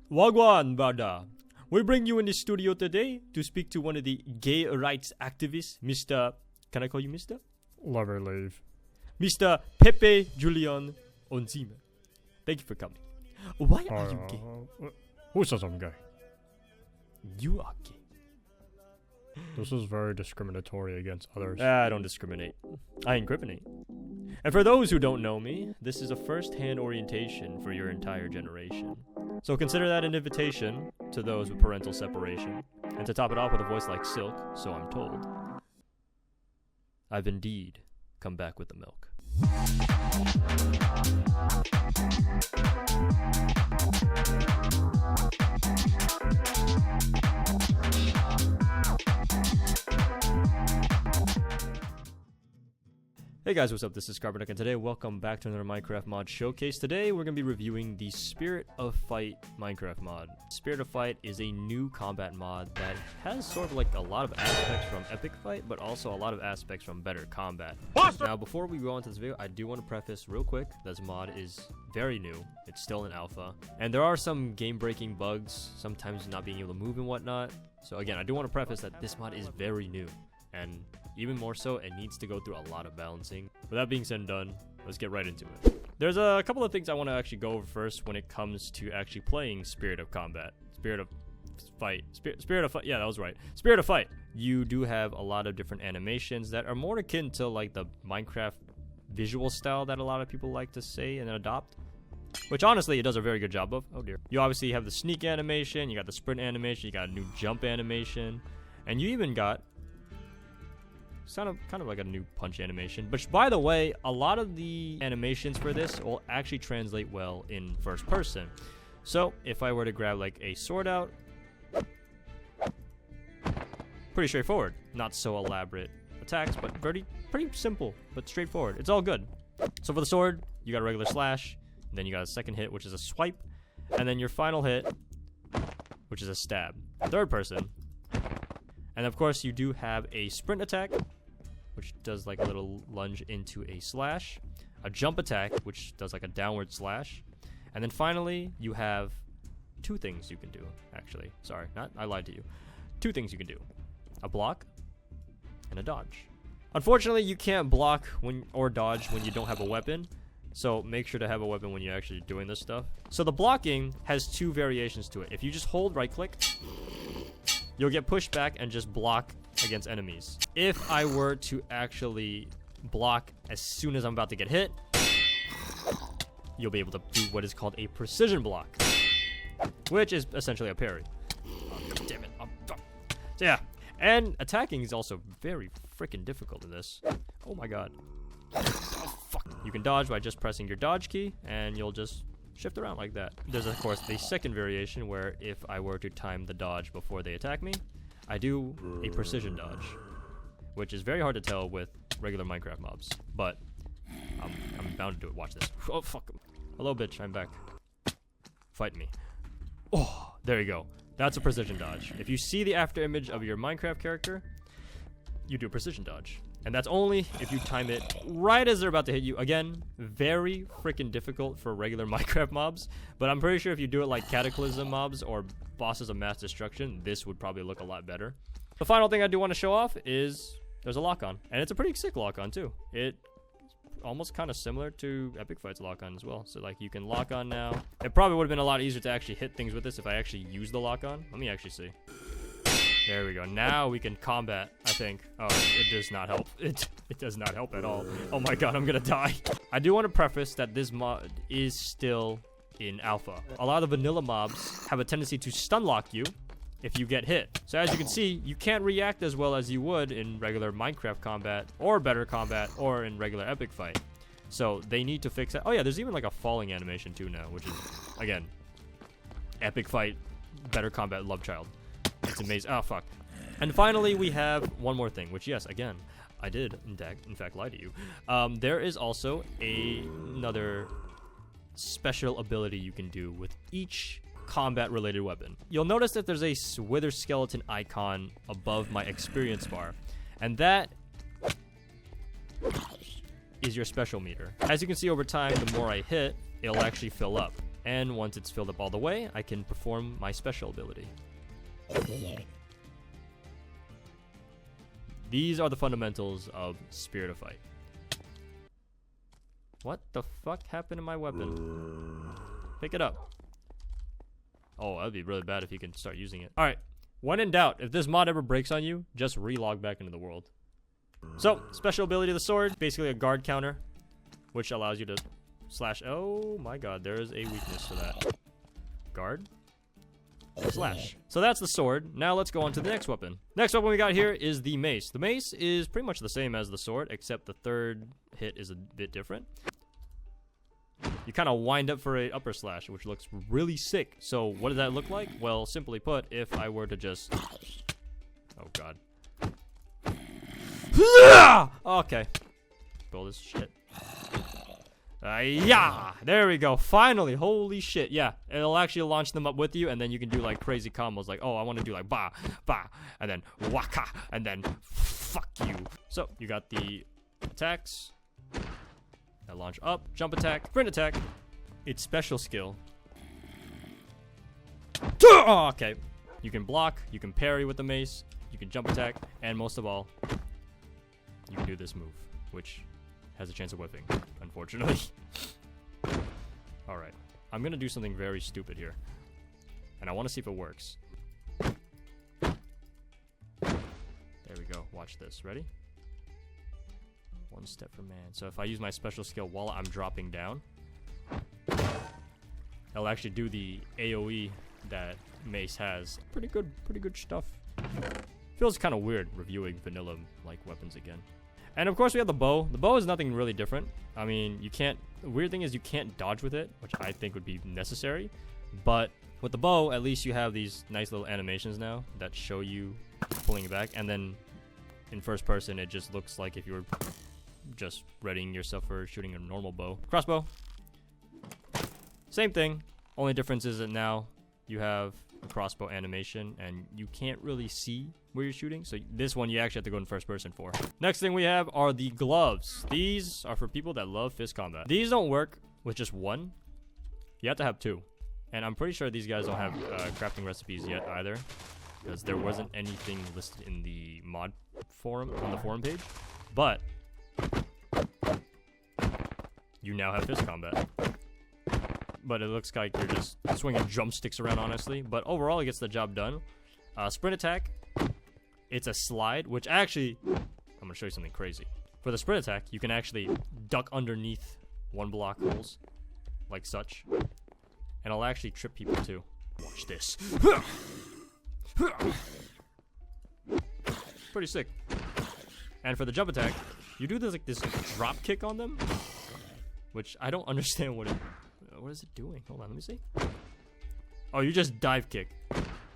Wagwan, brother. We bring you in the studio today to speak to one of the gay rights activists, Mr. Can I call you Mr.? Lover leave. Mr. Pepe Julian Onzima. Thank you for coming. Why are you gay? Who says I'm gay? You are gay. This is very discriminatory against others. I don't discriminate. I incriminate. And for those who don't know me, this is a first-hand orientation for your entire generation. So consider that an invitation to those with parental separation. And to top it off with a voice like silk, so I'm told, I've indeed come back with the milk. Hey guys, what's up? This is CarbonDuck, and today welcome back to another Minecraft mod showcase. Today we're going to be reviewing the Spirit of Fight Minecraft mod. Spirit of Fight is a new combat mod that has sort of like a lot of aspects from Epic Fight, but also a lot of aspects from Better Combat. Now before we go into this video, I do want to preface real quick that this mod is very new. It's still in alpha, and there are some game-breaking bugs, sometimes not being able to move and whatnot. So again, I do want to preface that this mod is very new, and even more so, it needs to go through a lot of balancing. With that being said and done, let's get right into it. There's a couple of things I want to actually go over first when it comes to actually playing Spirit of Fight. Spirit of Fight, yeah, that was right. Spirit of Fight. You do have a lot of different animations that are more akin to like the Minecraft visual style that a lot of people like to say and adopt, which honestly it does a very good job of. Oh dear. You obviously have the sneak animation, you got the sprint animation, you got a new jump animation, and you even got kind of like a new punch animation. But by the way, a lot of the animations for this will actually translate well in first person. So if I were to grab like a sword out, pretty straightforward. Not so elaborate attacks, but pretty simple, but straightforward. It's all good. So for the sword, you got a regular slash, then you got a second hit, which is a swipe, and then your final hit, which is a stab. Third person. And of course, you do have a sprint attack, which does like a little lunge into a slash, a jump attack, which does like a downward slash, and then finally, you have two things you can do, actually. Sorry, I lied to you. Two things you can do. A block and a dodge. Unfortunately, you can't block or dodge when you don't have a weapon, so make sure to have a weapon when you're actually doing this stuff. So the blocking has two variations to it. If you just hold right click, you'll get pushed back and just block against enemies. If I were to actually block as soon as I'm about to get hit, you'll be able to do what is called a precision block, which is essentially a parry. Oh, God damn it. So yeah, and attacking is also very freaking difficult in this. Oh my god. Oh fuck. You can dodge by just pressing your dodge key, and you'll just shift around like that. There's of course the second variation where if I were to time the dodge before they attack me, I do a precision dodge, which is very hard to tell with regular Minecraft mobs, but I'm bound to do it. Watch this. Oh fuck. Hello bitch, I'm back. Fight me. Oh, there you go. That's a precision dodge. If you see the after image of your Minecraft character, you do a precision dodge. And that's only if you time it right as they're about to hit you. Again, very freaking difficult for regular Minecraft mobs, but I'm pretty sure if you do it like Cataclysm mobs or bosses of mass destruction, this would probably look a lot better. The final thing I do want to show off is there's a lock-on, and it's a pretty sick lock-on too. It's almost kind of similar to Epic Fight's lock-on as well. So like you can lock on now. It probably would have been a lot easier to actually hit things with this if I actually used the lock-on. Let me actually see. There we go. Now we can combat, I think. Oh, it does not help. It does not help at all. Oh my god, I'm gonna die. I do want to preface that this mod is still in alpha. A lot of vanilla mobs have a tendency to stun lock you if you get hit. So as you can see, you can't react as well as you would in regular Minecraft combat or Better Combat or in regular Epic Fight. So they need to fix that. Oh yeah, there's even like a falling animation too now, which is, again, Epic Fight, Better Combat love child. It's amazing. Oh, fuck. And finally, we have one more thing, which, yes, again, I did, in fact, lie to you. There is also another special ability you can do with each combat-related weapon. You'll notice that there's a wither skeleton icon above my experience bar, and that is your special meter. As you can see over time, the more I hit, it'll actually fill up. And once it's filled up all the way, I can perform my special ability. These are the fundamentals of Spirit of Fight. What the fuck happened to my weapon? Pick it up. Oh, that'd be really bad if you can start using it. Alright, when in doubt, if this mod ever breaks on you, just relog back into the world. So, special ability of the sword, basically a guard counter, which allows you to slash. Oh my god, there is a weakness to that. Guard. Slash. So that's the sword. Now let's go on to the next weapon. Next weapon we got here is the mace. The mace is pretty much the same as the sword, except the third hit is a bit different. You kind of wind up for a upper slash, which looks really sick. So what does that look like? Well, simply put, if I were to just... Oh god. Okay. Build this shit. Yeah, there we go. Finally, holy shit. Yeah, it'll actually launch them up with you, and then you can do like crazy combos. Like, oh, I want to do like ba, ba, and then waka, and then fuck you. So you got the attacks. That launch up, jump attack, sprint attack. Its special skill. Oh, okay. You can block, you can parry with the mace, you can jump attack, and most of all, you can do this move, which has a chance of whiffing, unfortunately. Alright. I'm gonna do something very stupid here. And I want to see if it works. There we go. Watch this. Ready? One step for man. So if I use my special skill while I'm dropping down, it'll actually do the AoE that Mace has. Pretty good stuff. Feels kind of weird reviewing vanilla like weapons again. And of course we have the bow. The bow is nothing really different. I mean, you can't... The weird thing is you can't dodge with it, which I think would be necessary. But with the bow, at least you have these nice little animations now that show you pulling it back. And then in first person, it just looks like if you were just readying yourself for shooting a normal bow. Crossbow. Same thing. Only difference is that now you have a crossbow animation and you can't really see where you're shooting. So this one you actually have to go in first person for. Next thing we have are the gloves. These are for people that love fist combat. These don't work with just one. You have to have two. And I'm pretty sure these guys don't have crafting recipes yet either, because there wasn't anything listed in the mod forum, on the forum page. But you now have fist combat. But it looks like you're just swinging drumsticks around, honestly. But overall, it gets the job done. Sprint attack, it's a slide, which actually, I'm going to show you something crazy. For the sprint attack, you can actually duck underneath one block holes, like such. And it'll actually trip people too. Watch this. Pretty sick. And for the jump attack, you do this like this drop kick on them, which I don't understand what is it doing? Hold on, let me see. Oh, you just dive kick.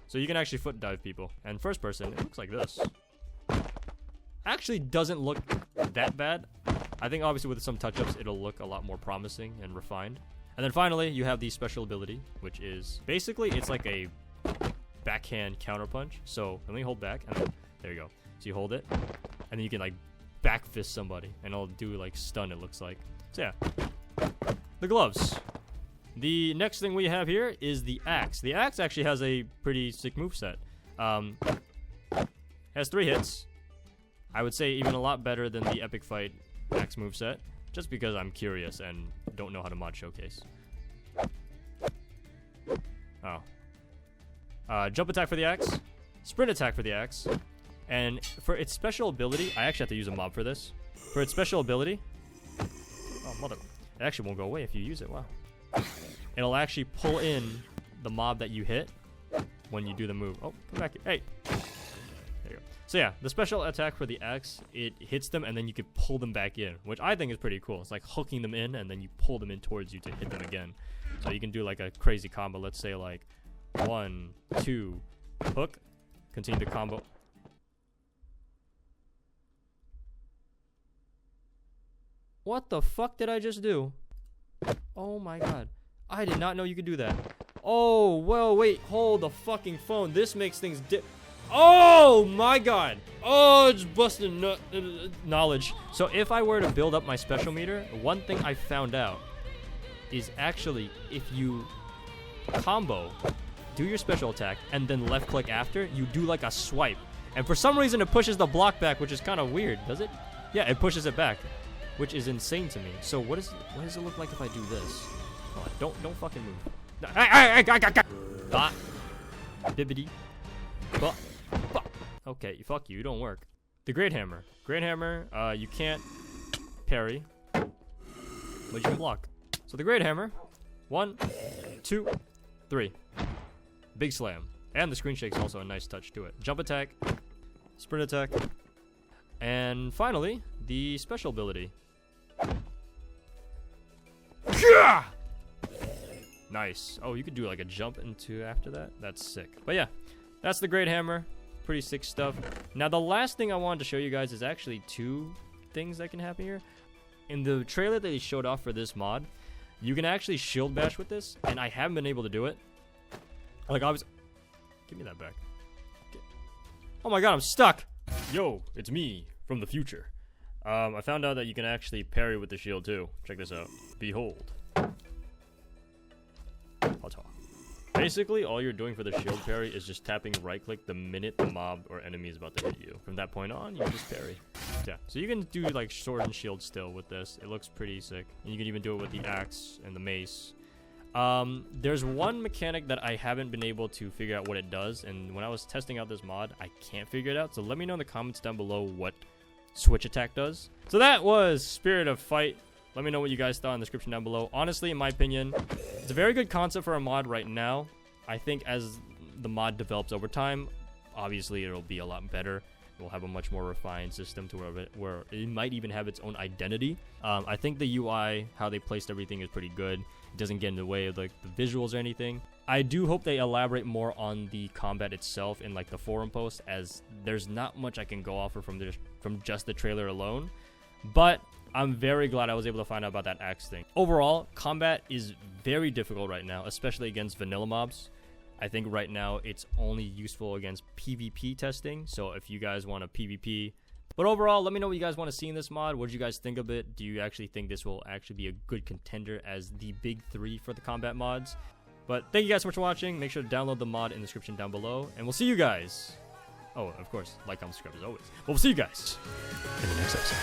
So you can actually foot dive people. And first person, it looks like this. Actually doesn't look that bad. I think obviously with some touch-ups, it'll look a lot more promising and refined. And then finally, you have the special ability, which is basically, it's like a backhand counterpunch. So let me hold back, and then, there you go. So you hold it, and then you can like back fist somebody, and it'll do like stun, it looks like. So yeah, the gloves. The next thing we have here is the axe. The axe actually has a pretty sick moveset. Has 3 hits. I would say even a lot better than the Epic Fight axe moveset, just because I'm curious and don't know how to mod showcase. Oh. Jump attack for the axe, sprint attack for the axe, and for its special ability, I actually have to use a mob for this. For its special ability, oh mother, it actually won't go away if you use it. Wow. It'll actually pull in the mob that you hit when you do the move. Oh, come back here. Hey. There you go. So yeah, the special attack for the axe, it hits them and then you can pull them back in, which I think is pretty cool. It's like hooking them in and then you pull them in towards you to hit them again. So you can do like a crazy combo. Let's say like 1, 2, hook, continue the combo. What the fuck did I just do? Oh my god. I did not know you could do that. Oh, well, wait. Hold the fucking phone. This makes things oh my god. Oh, it's busting knowledge. So if I were to build up my special meter, one thing I found out is actually if you combo, do your special attack, and then left click after, you do like a swipe. And for some reason, it pushes the block back, which is kind of weird. Does it? Yeah, it pushes it back, which is insane to me. So what does it look like if I do this? Oh, don't fucking move. Ah, bibbity. Okay, fuck you. You don't work. The Great Hammer. Great Hammer. You can't parry, but you can block. So the Great Hammer. 1, 2, 3. Big slam. And the screen shake's also a nice touch to it. Jump attack, sprint attack, and finally, the special ability. Nice. Oh, you could do like a jump into after that. That's sick. But yeah, that's the Great Hammer. Pretty sick stuff. Now, the last thing I wanted to show you guys is actually 2 things that can happen here. In the trailer that they showed off for this mod, you can actually shield bash with this, and I haven't been able to do it. Like, I was... Give me that back. Oh my god, I'm stuck! Yo, it's me from the future. I found out that you can actually parry with the shield too. Check this out. Behold. Basically, all you're doing for the shield parry is just tapping right click the minute the mob or enemy is about to hit you. From that point on, you just parry. Yeah, so you can do like sword and shield still with this. It looks pretty sick. And you can even do it with the axe and the mace. There's one mechanic that I haven't been able to figure out what it does, and when I was testing out this mod, I can't figure it out. So let me know in the comments down below what switch attack does. So that was Spirit of Fight. Let me know what you guys thought in the description down below. Honestly, in my opinion, it's a very good concept for a mod right now. I think as the mod develops over time, obviously it'll be a lot better. We'll have a much more refined system to where it might even have its own identity. I think the UI, how they placed everything, is pretty good. It doesn't get in the way of like the visuals or anything. I do hope they elaborate more on the combat itself in like the forum post, as there's not much I can go off of from just the trailer alone. But I'm very glad I was able to find out about that axe thing. Overall, combat is very difficult right now, especially against vanilla mobs. I think right now it's only useful against PvP testing. So if you guys want a PvP, but overall, let me know what you guys want to see in this mod. What did you guys think of it? Do you actually think this will actually be a good contender as the big 3 for the combat mods? But thank you guys so much for watching. Make sure to download the mod in the description down below, and we'll see you guys. Oh, of course, like, comment, subscribe as always. But we'll see you guys in the next episode.